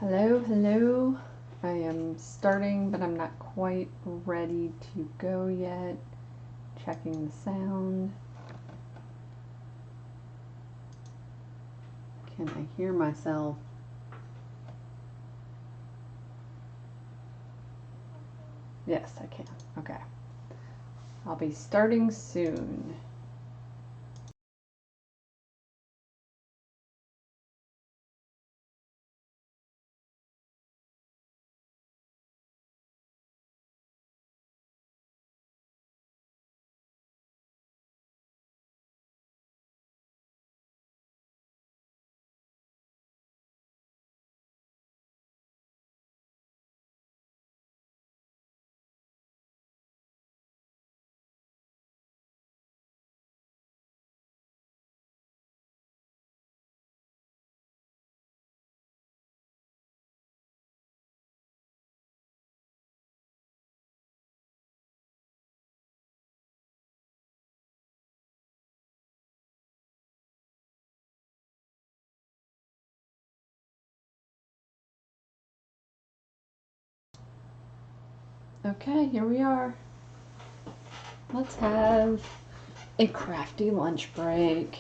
Hello, hello. I am starting, but I'm not quite ready to go yet. Checking the sound. Can I hear myself? Yes, I can. Okay. I'll be starting soon. Okay, here we are. Let's have a crafty lunch break.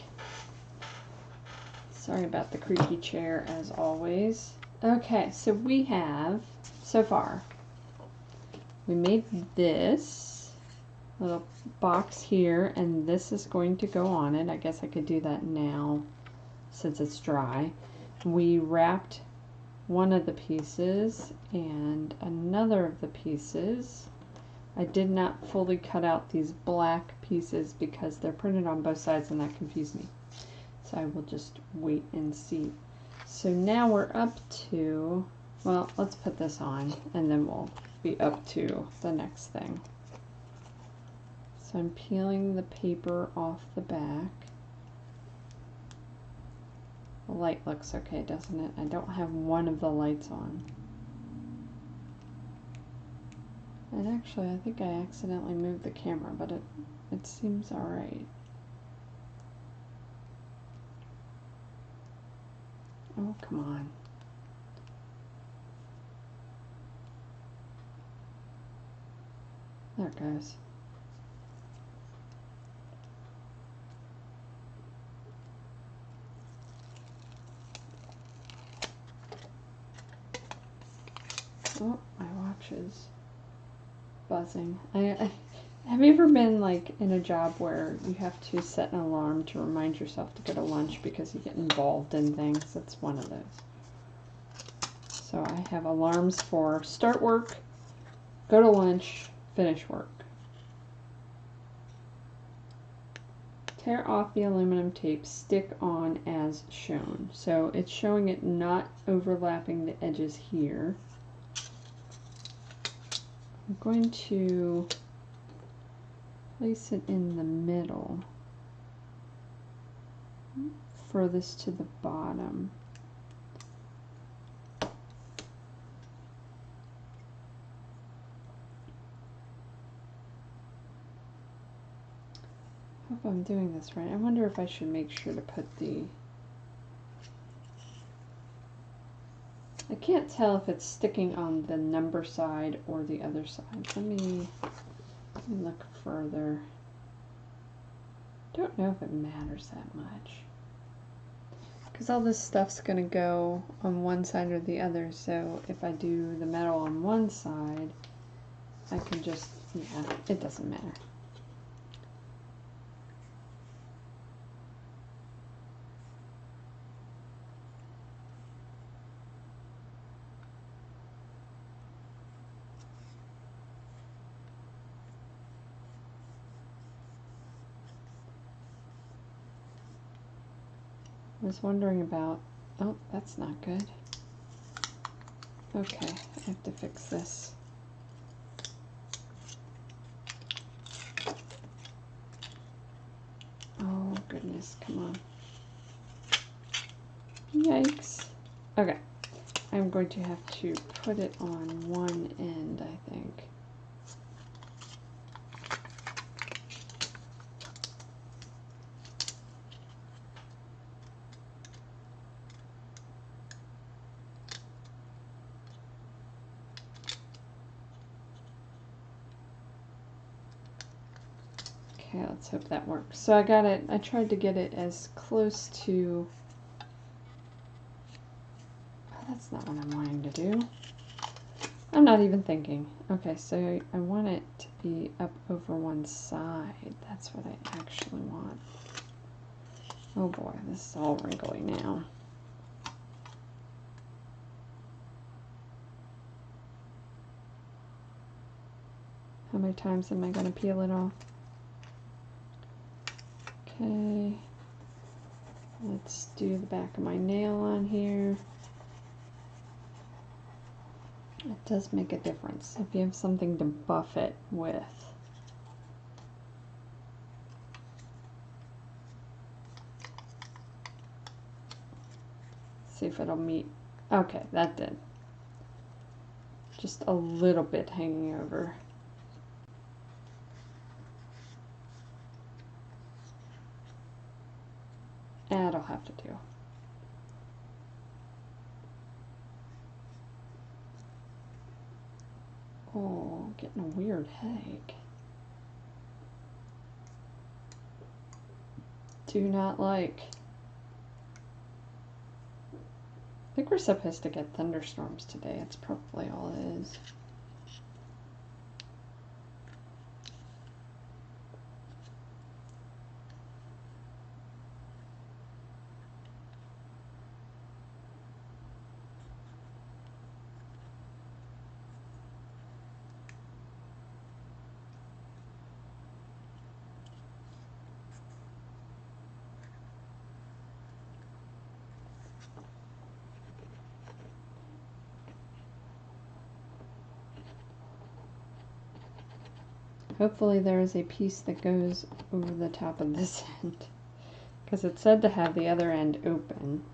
Sorry about the creaky chair as always. Okay, so we have, so far, we made this little box here, and this is going to go on it. I guess I could do that now since it's dry. We wrapped one of the pieces and another of the pieces. I did not fully cut out these black pieces because they're printed on both sides and that confused me. So I will just wait and see. So now we're up to, well, let's put this on and then we'll be up to the next thing. So I'm peeling the paper off the back. The light looks okay, doesn't it? I don't have one of the lights on. And actually, I think I accidentally moved the camera, but it seems alright. Oh, come on. There it goes. Oh, my watch is buzzing. Have you ever been like in a job where you have to set an alarm to remind yourself to go to lunch because you get involved in things? That's one of those. So I have alarms for start work, go to lunch, finish work. Tear off the aluminum tape, stick on as shown. So it's showing it not overlapping the edges here. I'm going to place it in the middle, furthest to the bottom. Hope I'm doing this right. I wonder if I should make sure to put the... I can't tell if it's sticking on the number side or the other side. Let me look further. Don't know if it matters that much, because all this stuff's going to go on one side or the other, so if I do the metal on one side, I can just, yeah, it doesn't matter. I was wondering about, oh, that's not good. Okay, I have to fix this. Oh, goodness, come on. Yikes. Okay, I'm going to have to put it on one end, I think. Okay, let's hope that works. So I got it, I tried to get it as close to, oh, that's not what I'm wanting to do. I'm not even thinking. Okay, so I want it to be up over one side. That's what I actually want. Oh boy, this is all wrinkly now. How many times am I going to peel it off? Okay, let's do the back of my nail on here. It does make a difference if you have something to buff it with. See if it'll meet. Okay, that did. Just a little bit hanging over. That'll have to do. Oh, getting a weird headache. Do not like. I think we're supposed to get thunderstorms today. That's probably all it is. Hopefully there is a piece that goes over the top of this end, because it said to have the other end open.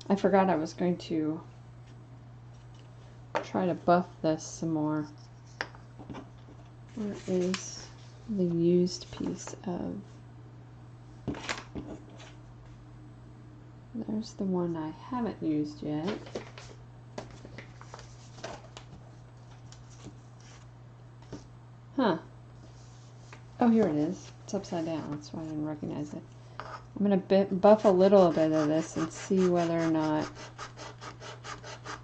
I forgot I was going to try to buff this some more. Where is the used piece of? There's the one I haven't used yet. Huh. Oh, here it is. It's upside down. That's why I didn't recognize it. I'm going to buff a little bit of this and see whether or not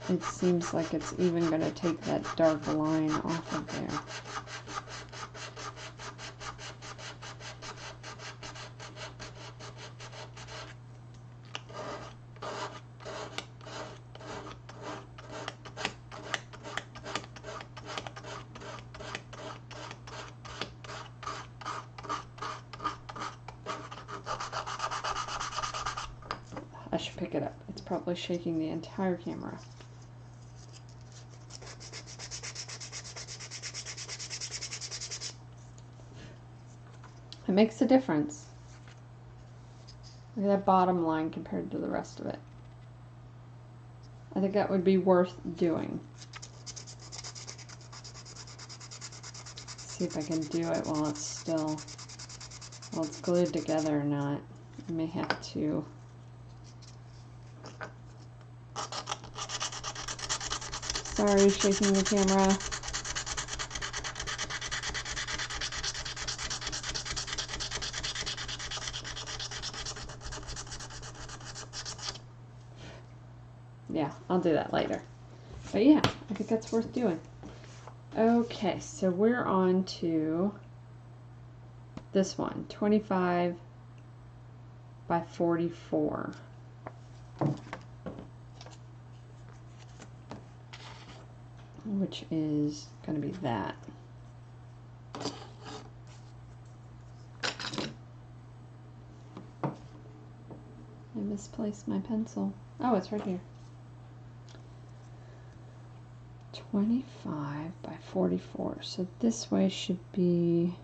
it seems like it's even going to take that dark line off of there. I should pick it up. It's probably shaking the entire camera. It makes a difference. Look at that bottom line compared to the rest of it. I think that would be worth doing. See if I can do it while it's still, while it's glued together or not. I may have to. Sorry, shaking the camera. Yeah, I'll do that later. But yeah, I think that's worth doing. Okay, so we're on to this one, 25 by 44. Which is going to be that. I misplaced my pencil. Oh, it's right here. 25 by 44. So this way should be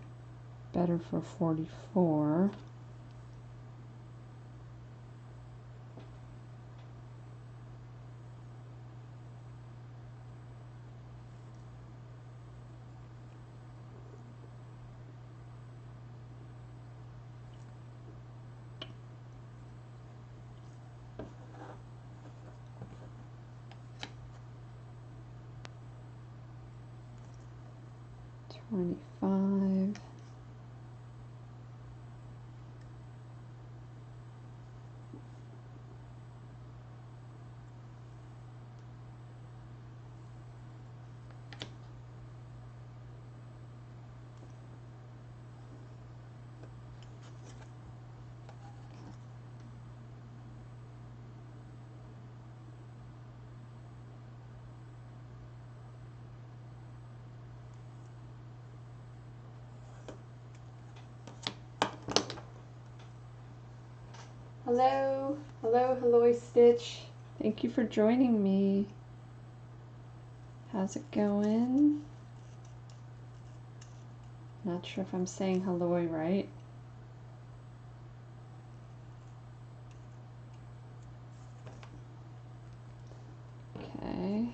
better for 44. 25. Hello, hello, Stitch. Thank you for joining me. How's it going? Not sure if I'm saying hello right. Okay,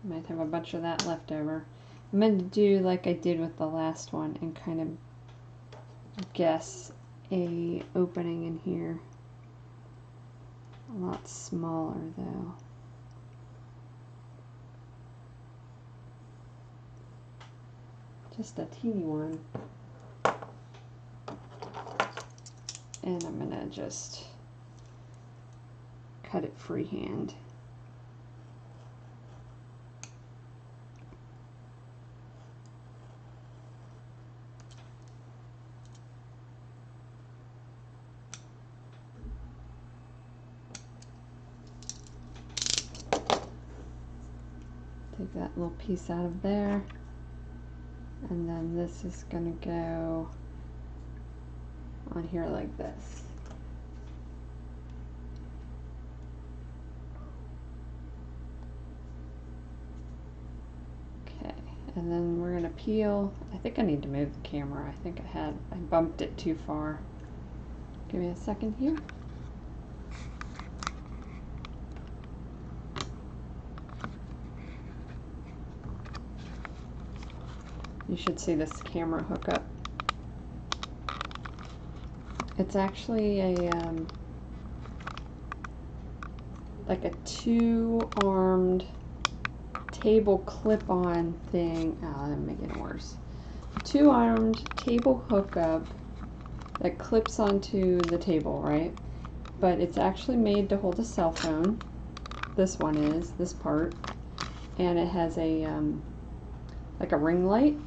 might have a bunch of that left over. I'm going to do like I did with the last one and kind of guess a opening in here. A lot smaller though. Just a teeny one. And I'm gonna just cut it freehand. Take that little piece out of there. And then this is going to go on here like this. Okay, and then we're going to peel. I think I need to move the camera. I think I bumped it too far. Give me a second here. You should see this camera hookup. It's actually a like a two-armed table clip-on thing. Oh, I'm making it worse. Two-armed table hookup that clips onto the table, right? But it's actually made to hold a cell phone. This one is, this part. And it has a like a ring light,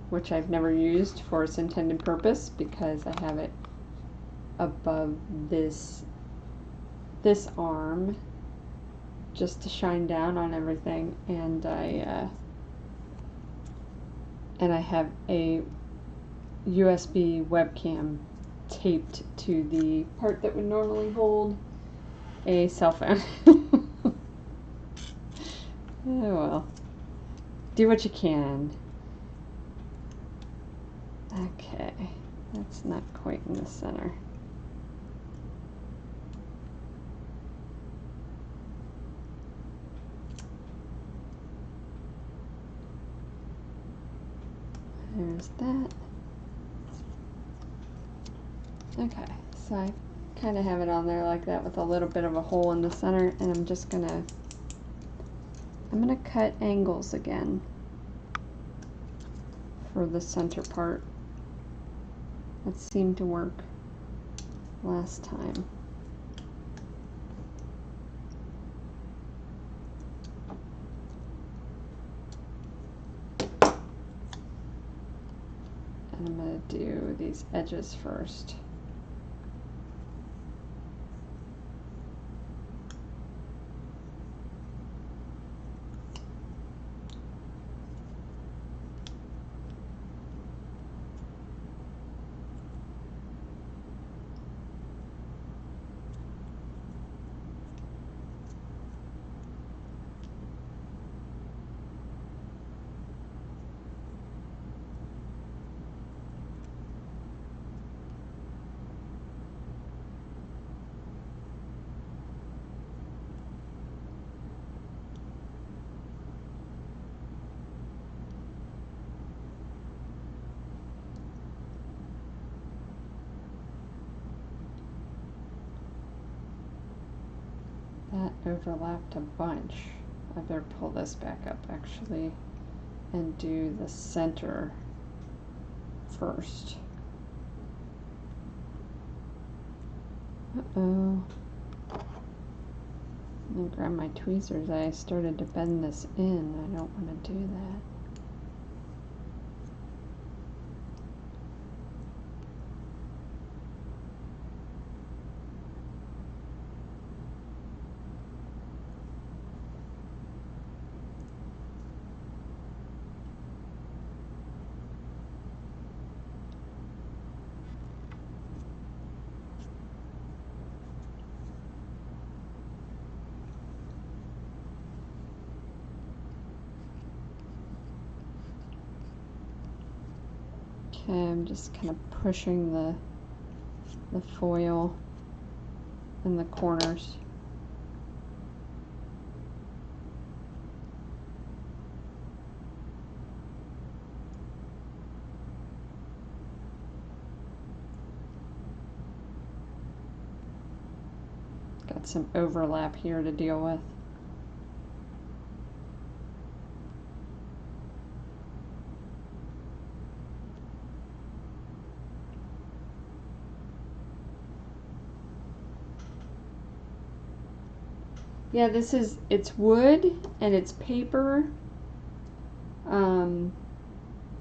which I've never used for its intended purpose because I have it above this arm just to shine down on everything, and I have a USB webcam taped to the part that would normally hold a cell phone. Oh well. Do what you can. Okay, that's not quite in the center. There's that. Okay, so I kind of have it on there like that with a little bit of a hole in the center, and I'm just gonna cut angles again for the center part. That seemed to work last time. And I'm going to do these edges first. That overlapped a bunch. I better pull this back up actually. and do the center first. Uh-oh. I'm going to grab my tweezers. I started to bend this in. I don't want to do that. Okay, I'm just kind of pushing the foil in the corners. Got some overlap here to deal with. Yeah, it's wood and it's paper. And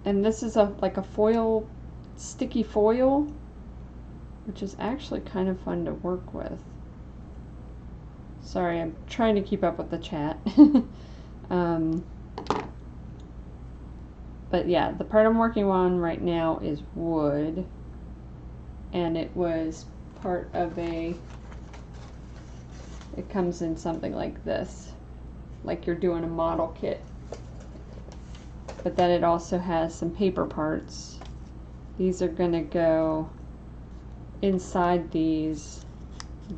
this is like a foil, sticky foil, which is actually kind of fun to work with. Sorry, I'm trying to keep up with the chat. But yeah, the part I'm working on right now is wood, and it was part of it comes in something like this, like you're doing a model kit. But then it also has some paper parts. These are going to go inside these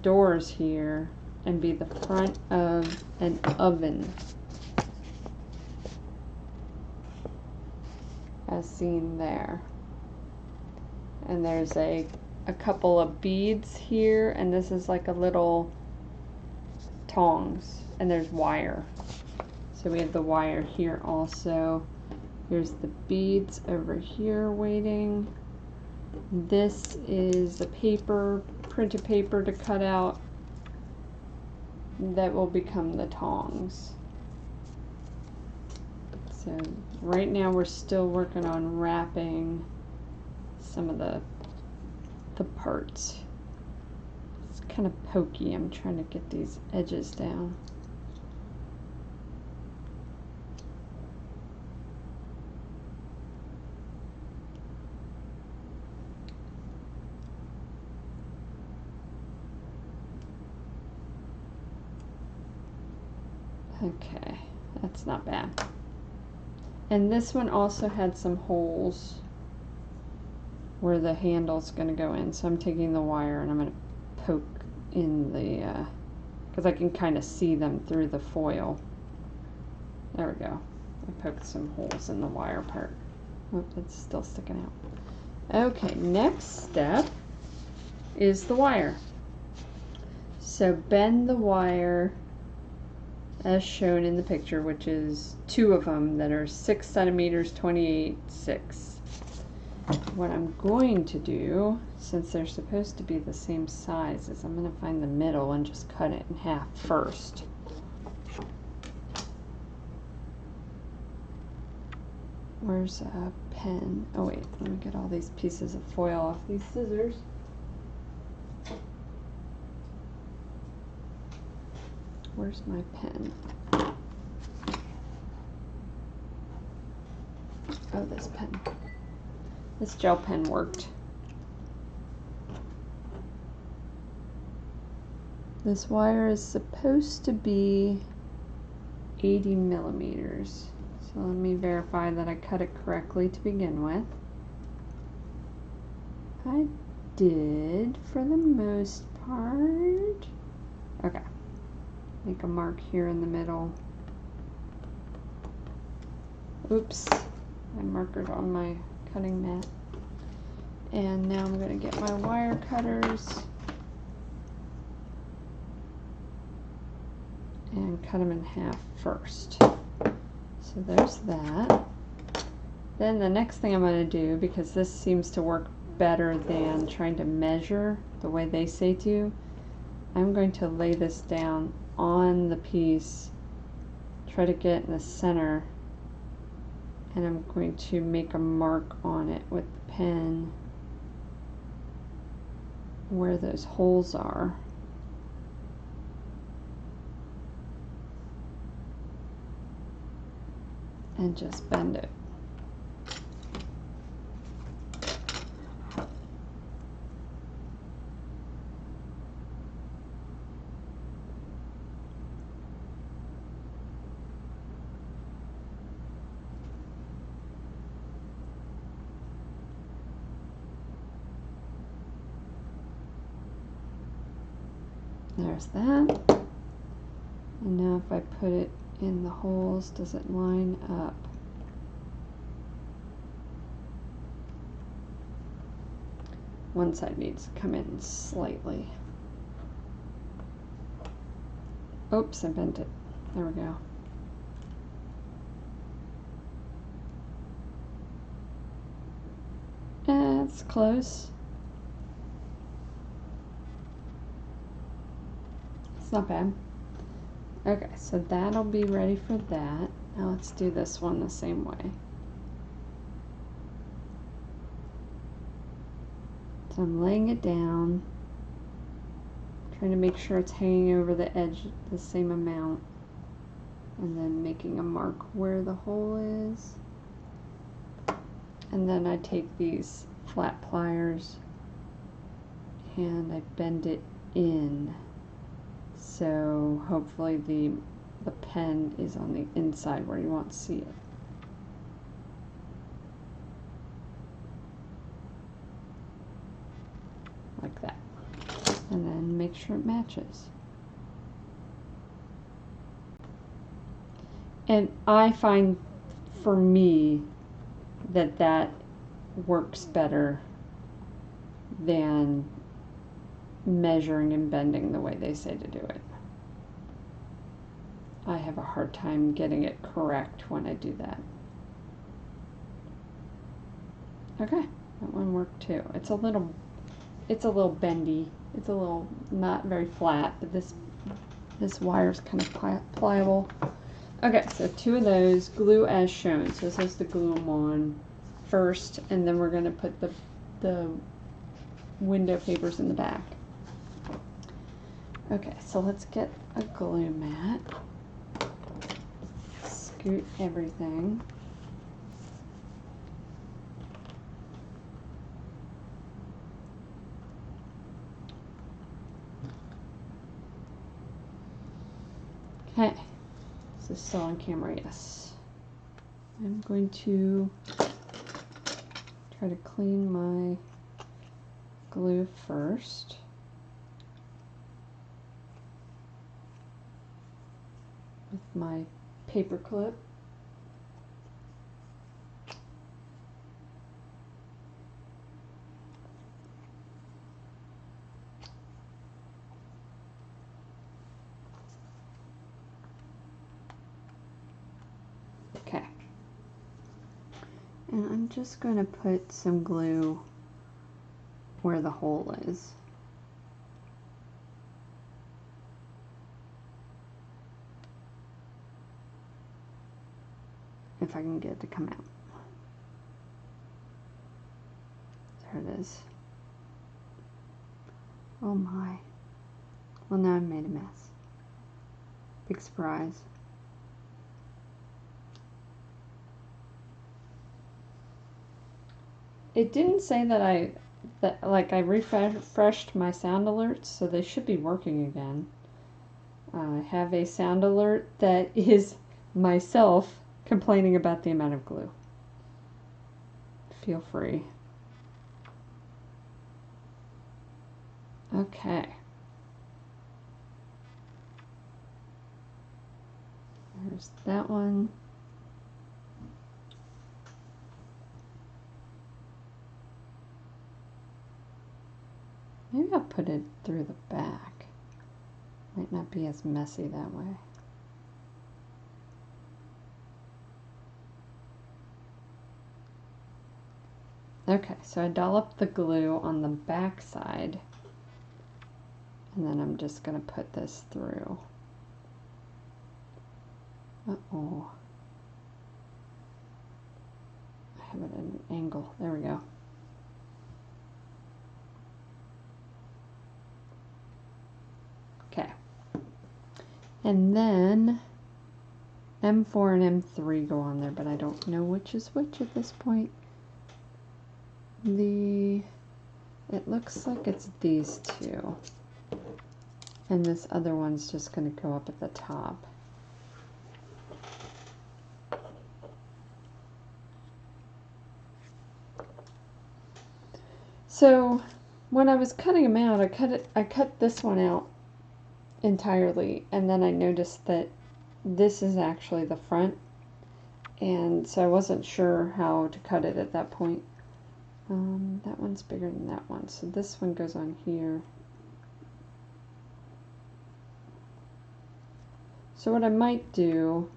doors here and be the front of an oven, as seen there. And there's a couple of beads here, and this is like a little tongs, and there's wire. So we have the wire here also. Here's the beads over here waiting. This is the paper, printed paper to cut out. That will become the tongs. So right now we're still working on wrapping some of the parts. It's kind of pokey. I'm trying to get these edges down. Okay, that's not bad. And this one also had some holes where the handle's going to go in. So I'm taking the wire and I'm going to poke in the, because I can kind of see them through the foil. There we go. I poked some holes in the wire part. Oh, it's still sticking out. Okay, next step is the wire. So bend the wire as shown in the picture, which is 2 of them that are 6 centimeters, 28, 6. What I'm going to do, since they're supposed to be the same size, is I'm going to find the middle and just cut it in half first. Where's a pen? Oh wait, let me get all these pieces of foil off these scissors. Where's my pen? Oh, this pen. This gel pen worked. This wire is supposed to be 80 millimeters. So let me verify that I cut it correctly to begin with. I did for the most part. Okay. Make a mark here in the middle. Oops. My marker's on my cutting mat. And now I'm going to get my wire cutters and cut them in half first. So there's that. Then the next thing I'm going to do, because this seems to work better than trying to measure the way they say to, I'm going to lay this down on the piece, try to get in the center, and I'm going to make a mark on it with the pen where those holes are. And just bend it. There's that. And now if I put it in the holes, does it line up? One side needs to come in slightly. Oops, I bent it. There we go. That's close. It's not bad. Okay, so that'll be ready for that. Now let's do this one the same way. So I'm laying it down, trying to make sure it's hanging over the edge the same amount, and then making a mark where the hole is. And then I take these flat pliers and I bend it in. So hopefully the pen is on the inside where you want to see it. Like that. And then make sure it matches. And I find for me that works better than measuring and bending the way they say to do it. I have a hard time getting it correct when I do that. Okay, that one worked too. It's a little bendy. It's a little not very flat, but this wire's kind of pliable. Okay, so 2 of those, glue as shown. So this is to glue them on first, and then we're going to put the window papers in the back. Okay, so let's get a glue mat. Scoot everything. Okay, is this still on camera? Yes. I'm going to try to clean my glue first. With my paper clip. Okay. And I'm just going to put some glue where the hole is. If I can get it to come out. There it is. Oh my. Well, now I've made a mess. Big surprise. It didn't say that I refreshed my sound alerts, so they should be working again. I have a sound alert that is myself complaining about the amount of glue. Feel free. Okay. There's that one. Maybe I'll put it through the back. Might not be as messy that way. Okay, so I dollop the glue on the back side, and then I'm just going to put this through. Uh-oh. I have it at an angle. There we go. Okay. And then M4 and M3 go on there, but I don't know which is which at this point. It looks like it's these two. And this other one's just going to go up at the top. So when I was cutting them out, I cut this one out entirely, and then I noticed that this is actually the front, and so I wasn't sure how to cut it at that point. That one's bigger than that one, so this one goes on here. So what I might do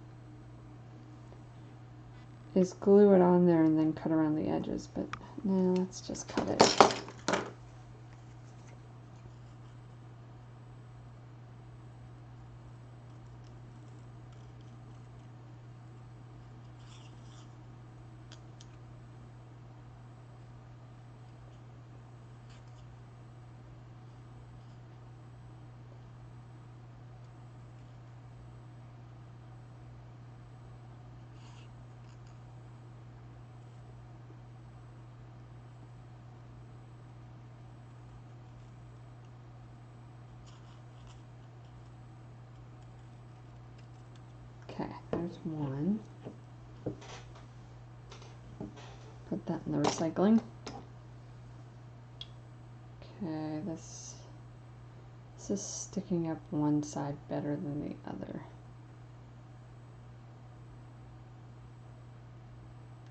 is glue it on there and then cut around the edges, but no, let's just cut it. Okay, there's one. Put that in the recycling. Okay, this is sticking up one side better than the other.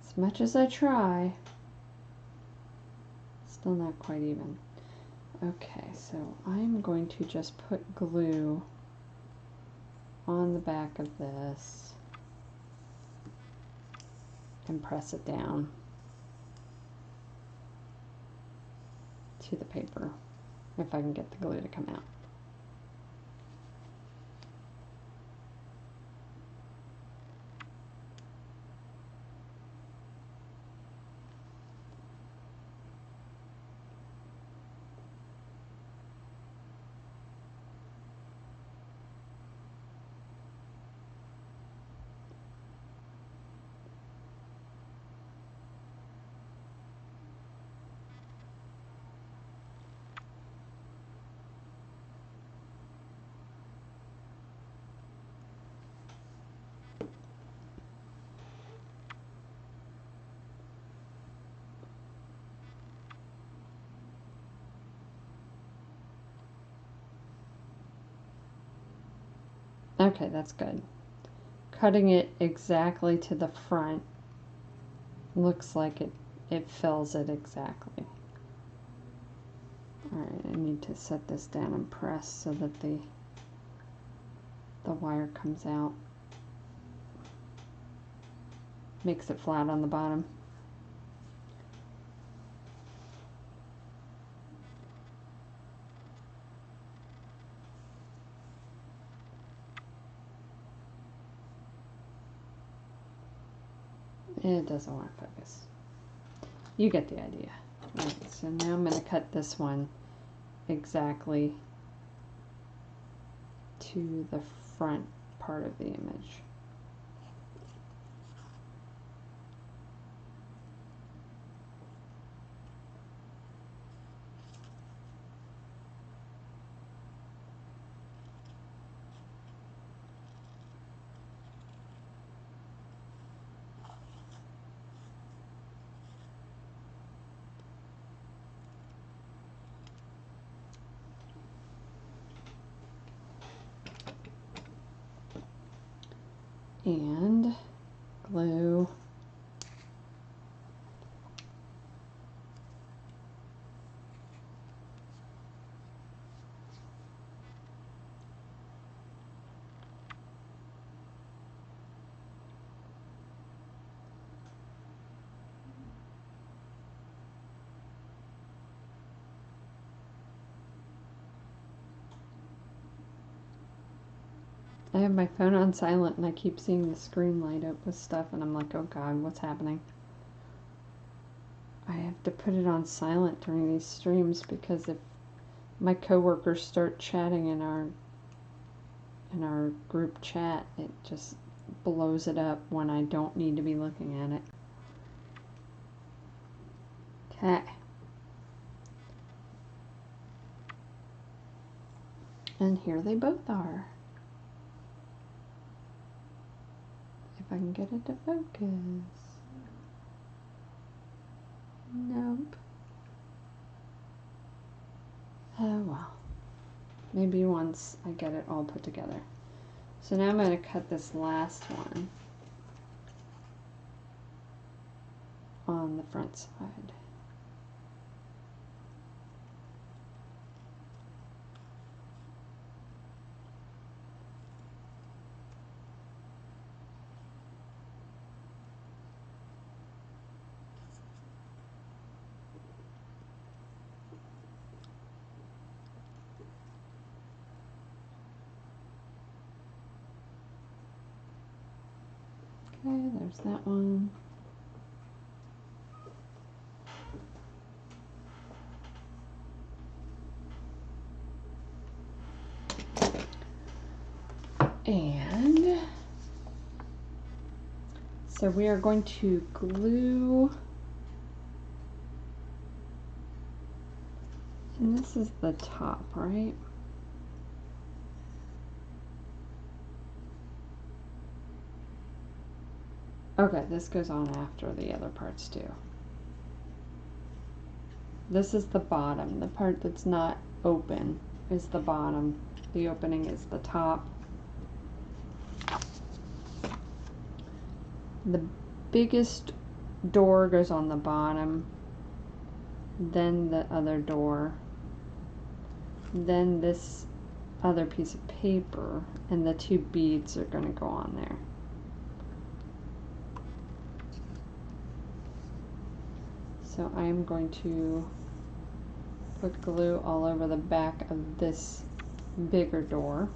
As much as I try, still not quite even. Okay, so I'm going to just put glue on the back of this and press it down to the paper if I can get the glue to come out. Okay, that's good. Cutting it exactly to the front looks like it fills it exactly. Alright, I need to set this down and press so that the wire comes out. Makes it flat on the bottom. It doesn't want to focus. You get the idea. Right, so now I'm going to cut this one exactly to the front part of the image. And glue. I have my phone on silent and I keep seeing the screen light up with stuff and I'm like, oh God, what's happening? I have to put it on silent during these streams because if my coworkers start chatting in our group chat, it just blows it up when I don't need to be looking at it. Okay. And here they both are. If I can get it to focus. Nope. Oh well. Maybe once I get it all put together. So now I'm going to cut this last one on the front side. Okay, there's that one. And so we are going to glue, and this is the top, right? Okay, this goes on after the other parts too. This is the bottom. The part that's not open is the bottom. The opening is the top. The biggest door goes on the bottom, then the other door, then this other piece of paper, and the two beads are going to go on there. So I'm going to put glue all over the back of this bigger door.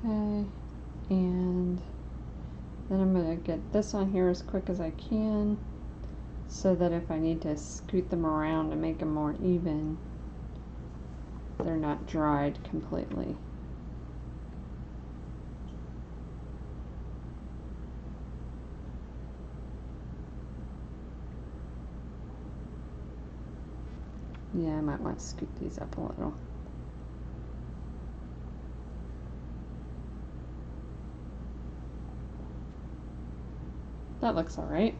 Okay, and then I'm going to get this on here as quick as I can so that if I need to scoot them around to make them more even, they're not dried completely. Yeah, I might want to scoot these up a little. That looks all right.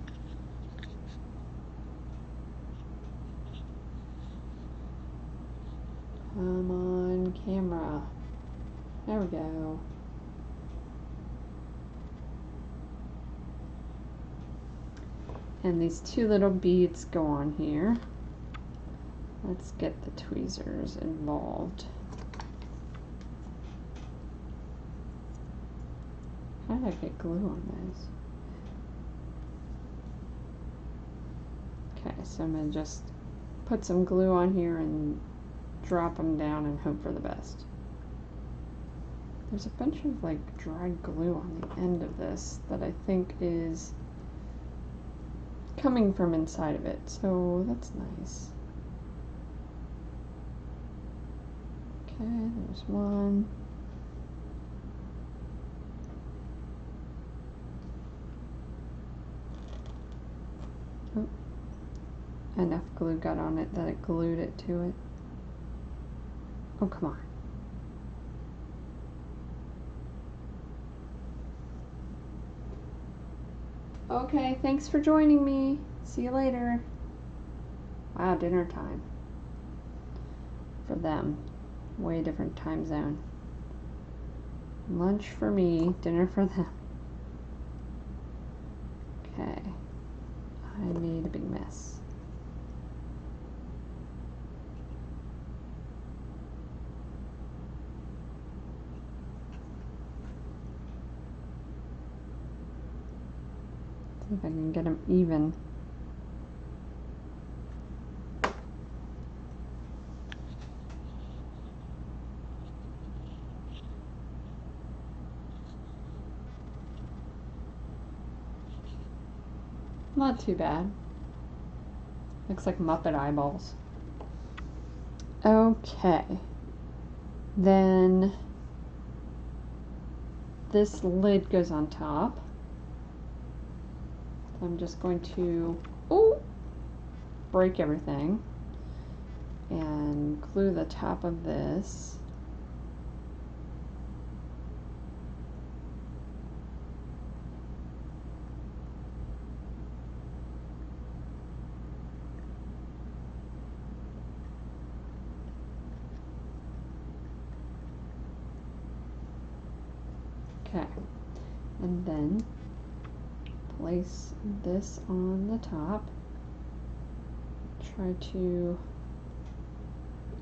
Come on, camera. There we go. And these two little beads go on here. Let's get the tweezers involved. How did I get glue on those? Okay, so I'm going to just put some glue on here and drop them down and hope for the best. There's a bunch of like dried glue on the end of this that I think is coming from inside of it, so that's nice. Okay, there's one. Oh, enough glue got on it that it glued it to it. Oh, come on. Okay, thanks for joining me. See you later. Wow, dinner time. For them. Way different time zone. Lunch for me, dinner for them. Okay. I made a big mess. See if I can get them even. Not too bad. Looks like Muppet eyeballs. Okay. Then this lid goes on top. I'm just going to break everything and glue the top of this. Okay, and then place this on the top. Try to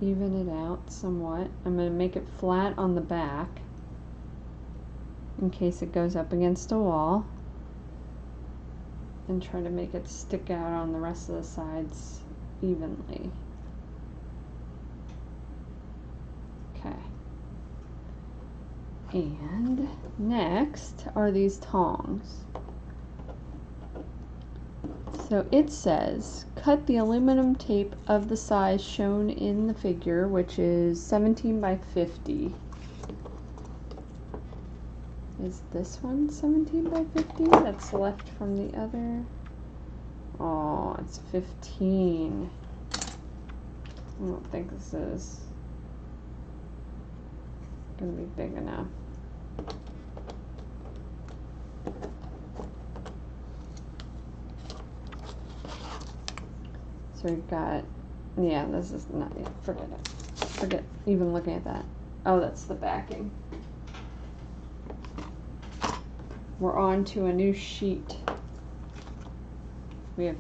even it out somewhat. I'm going to make it flat on the back in case it goes up against a wall, and try to make it stick out on the rest of the sides evenly. Okay. And next are these tongs. So it says, cut the aluminum tape of the size shown in the figure, which is 17 by 50. Is this one 17 by 50? That's left from the other. Oh, it's 15. I don't think this is gonna be big enough. So we've got, yeah, this is not, yeah, forget it. Forget even looking at that. Oh, that's the backing. We're on to a new sheet. We have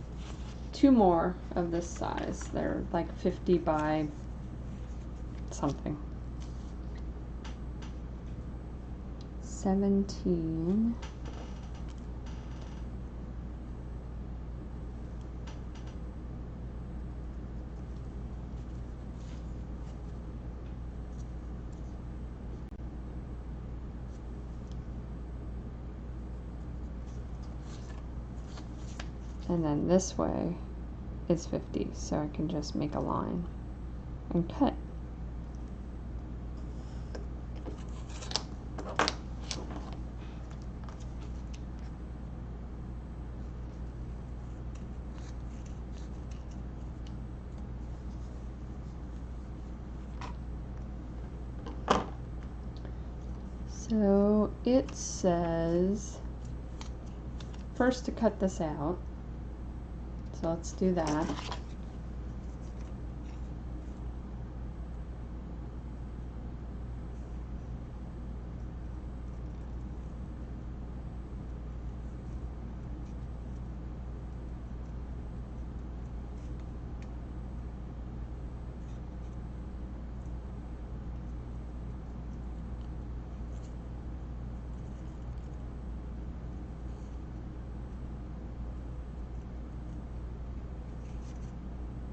two more of this size. They're like 50 by something. 17. And then this way is 50, so I can just make a line and cut. So it says first to cut this out. So let's do that.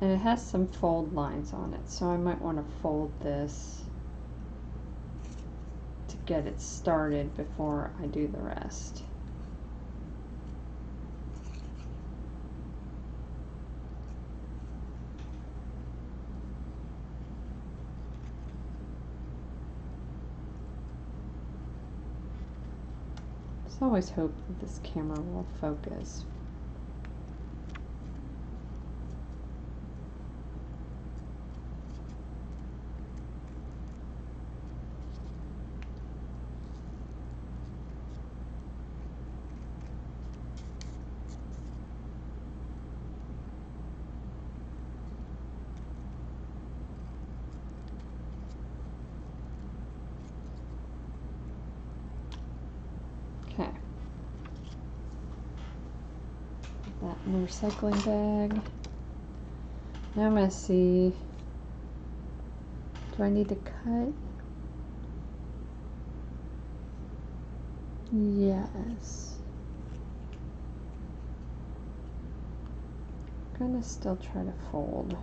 And it has some fold lines on it, so I might want to fold this to get it started before I do the rest. I always hope that this camera will focus. Okay. That in the recycling bag. Now I'm going to see, do I need to cut? Yes. I'm going to still try to fold.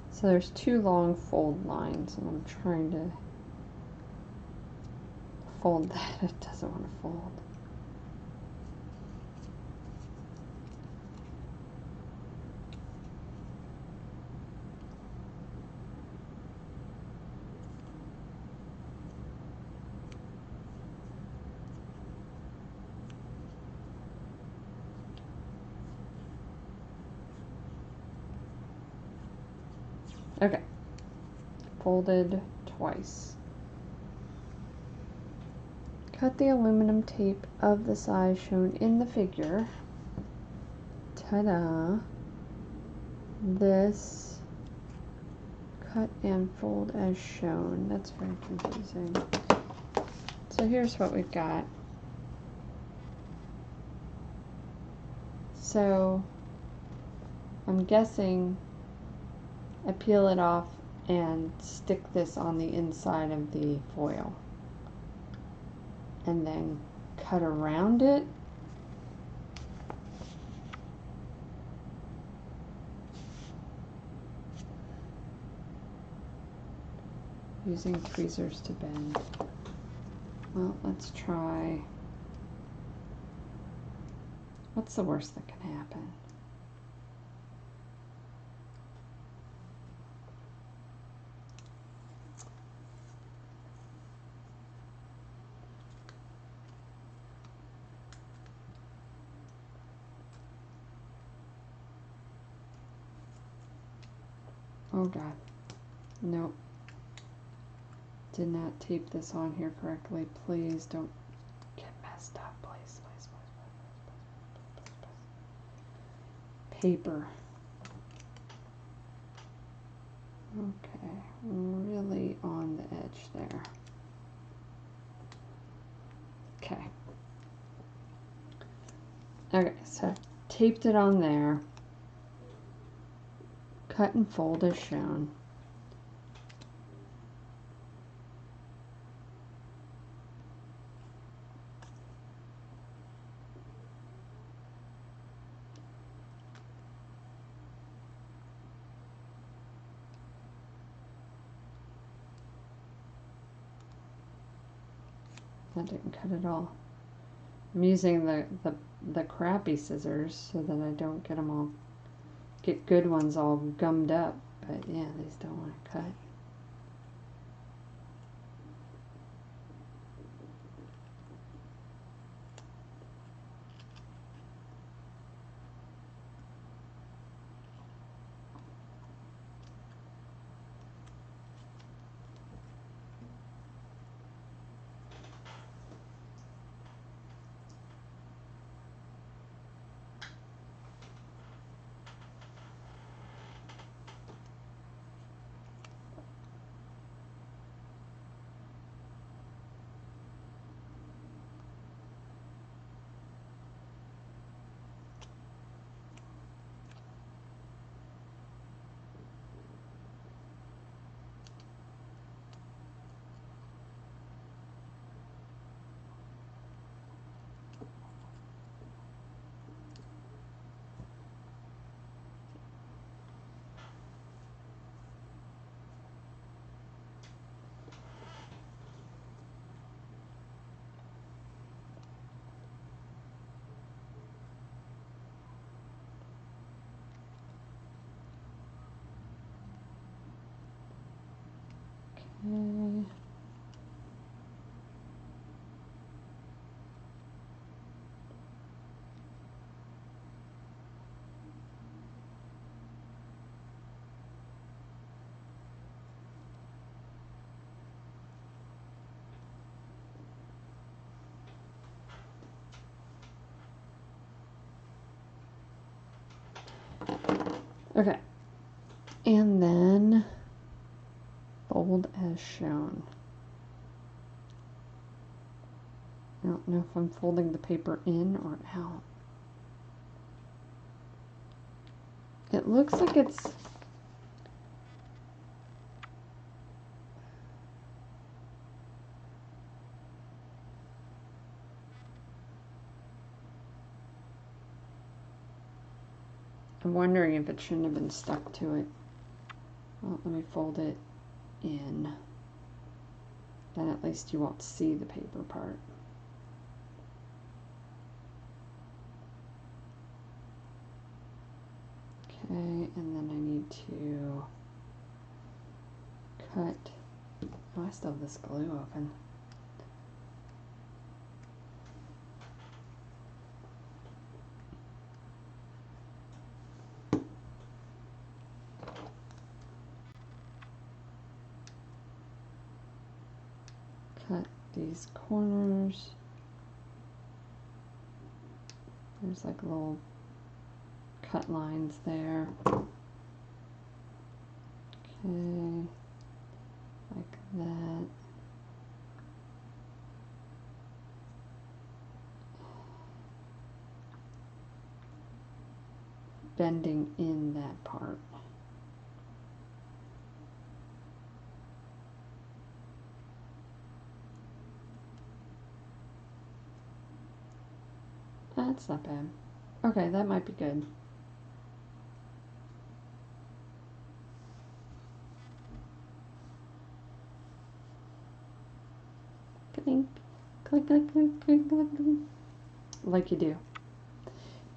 So there's two long fold lines, and I'm trying to fold that. It doesn't want to fold. Okay, folded twice. Cut the aluminum tape of the size shown in the figure. Ta-da! This cut and fold as shown. That's very confusing. So here's what we've got. So I'm guessing I peel it off and stick this on the inside of the foil and then cut around it. Using tweezers to bend. Well, let's try. What's the worst that can happen? Oh God, nope. Did not tape this on here correctly. Please don't get messed up. Please, please, please, please, please, please. Paper. Okay, really on the edge there. Okay. Okay, so taped it on there. Cut and fold as shown. That didn't cut at all. I'm using the crappy scissors so that I don't get them all, get good ones all gummed up. But yeah, these don't want to cut. Okay. Okay, and then fold as shown. I don't know if I'm folding the paper in or out. It looks like it's I'm wondering if it shouldn't have been stuck to it. Well, let me fold it in. Then at least you won't see the paper part. Okay, and then I need to cut. Oh, I still have this glue open. Cut these corners. There's like little cut lines there. Okay, like that. Bending in that part. That's not bad. Okay, that might be good. Clink, click, click, click, click, click, click, like you do.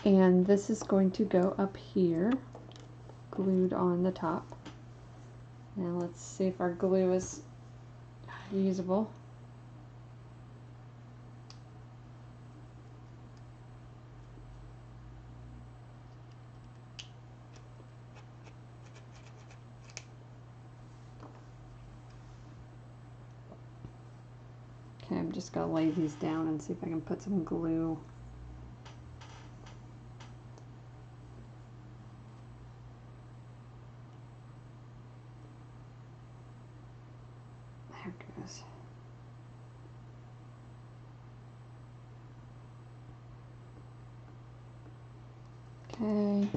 And this is going to go up here, glued on the top. Now let's see if our glue is usable. Okay, I'm just going to lay these down and see if I can put some glue. There it goes. Okay,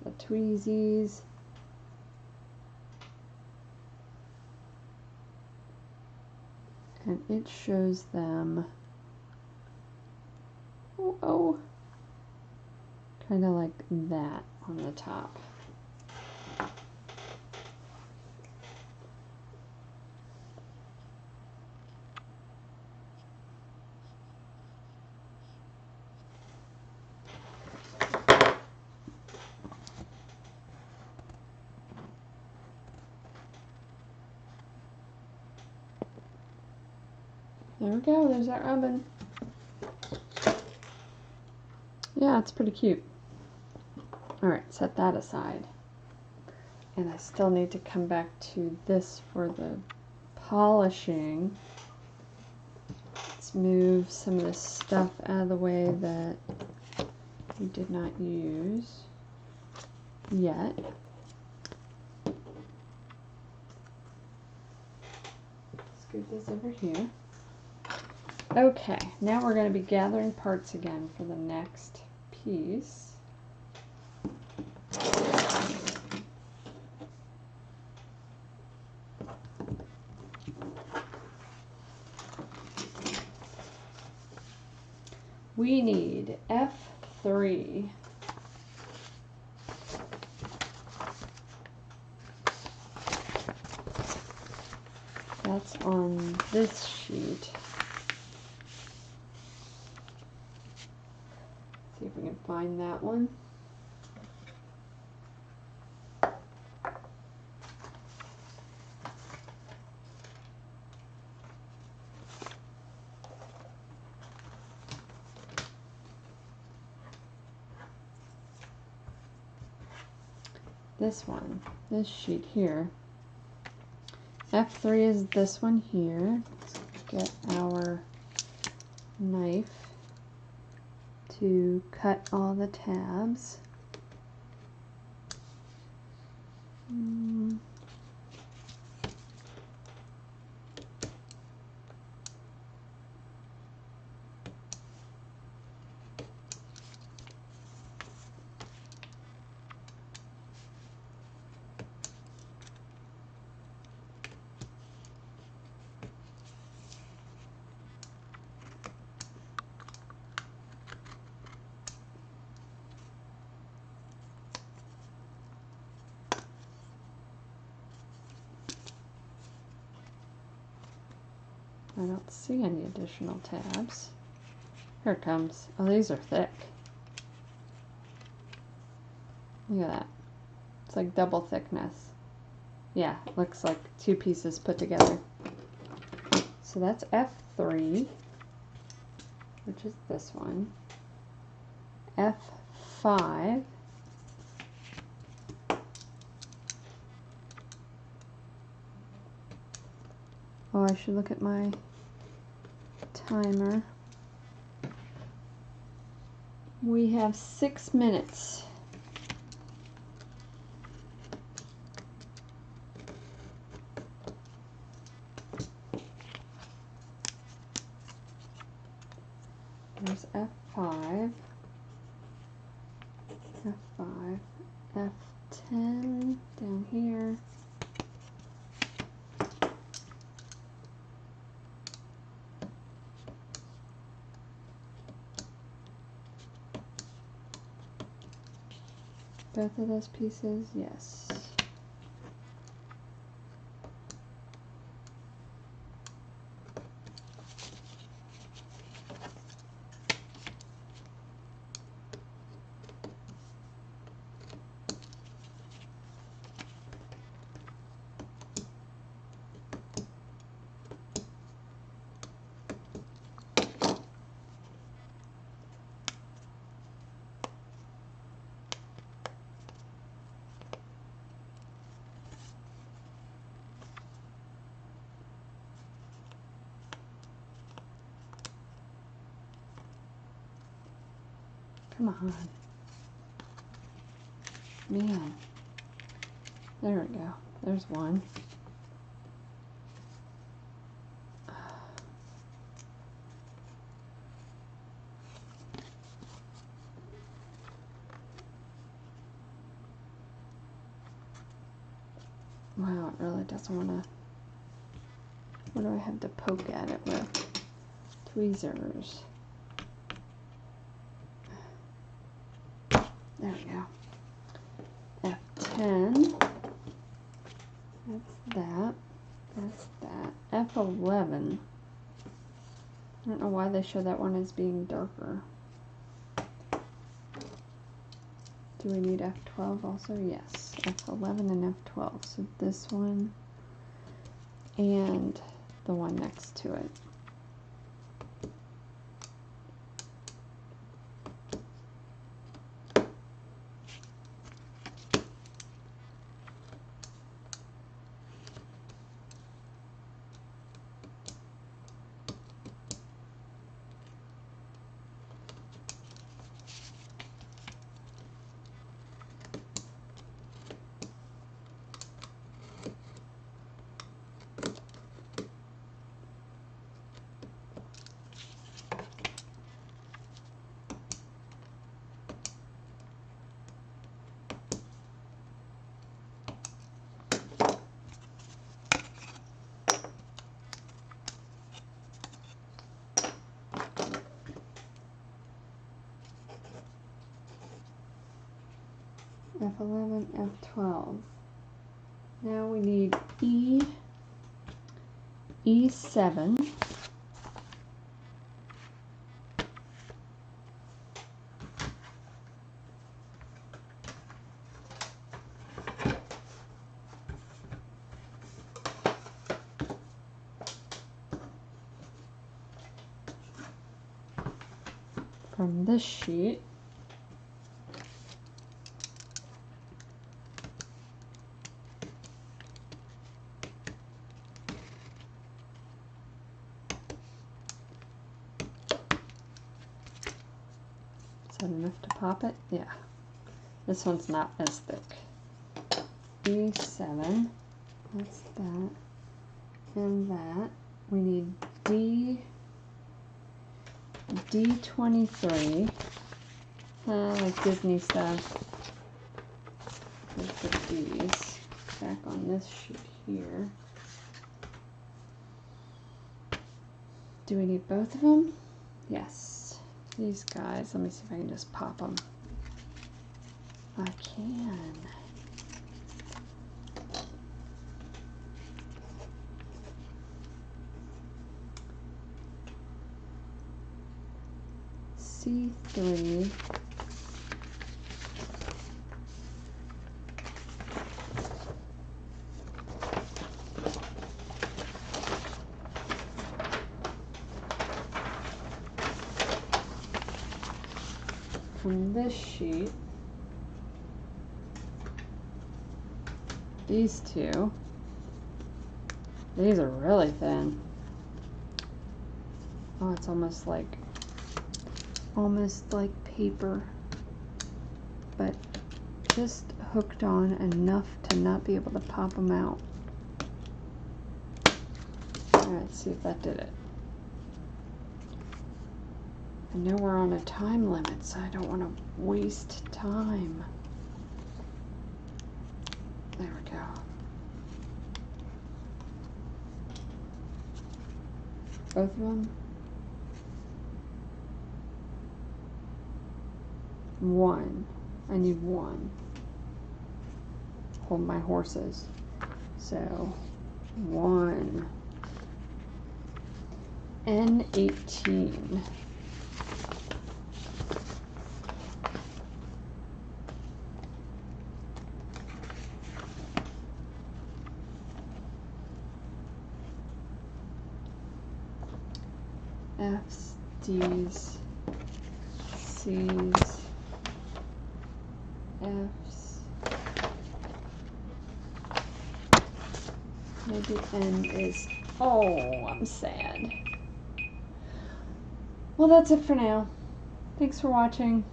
the tweezies. And it shows them, oh, kind of like that on the top. There we go, there's our oven. Yeah, it's pretty cute. Alright, set that aside. And I still need to come back to this for the polishing. Let's move some of this stuff out of the way that we did not use yet. Scoot this over here. Okay, now we're going to be gathering parts again for the next piece. We need F3. That's on this sheet. See if we can find that one. this one, this sheet here. F3 is this one here. Let's get our knife to cut all the tabs. I don't see any additional tabs. Here it comes. Oh, these are thick. Look at that. It's like double thickness. Yeah, looks like two pieces put together. So that's F3, which is this one. F5. Oh, I should look at my timer. We have 6 minutes. There's F5, F5, F10 down here. Both of those pieces, yes. Come on. Man. There we go. There's one. Wow, it really doesn't want to... What do I have to poke at it with? Tweezers. There we go. F10. That's that. That's that. F11. I don't know why they show that one as being darker. Do we need F12 also? Yes. F11 and F12. So this one and the one next to it. F11, F12. Now we need E7. From this sheet. that enough to pop it? Yeah. This one's not as thick. E7. That's that. And that. We need D23. Like Disney stuff. Let's put these back on this sheet here. Do we need both of them? Yes. These guys, let me see if I can just pop them. I can. C3. From this sheet, these two, these are really thin. Oh, it's almost like paper, but just hooked on enough to not be able to pop them out. All right, let's see if that did it. I know we're on a time limit, so I don't want to waste time. There we go. Both of them? One. I need one. Hold my horses. So, one. N18. F's, D's, C's, F's. Maybe N is, oh, I'm sad. Well, that's it for now. Thanks for watching.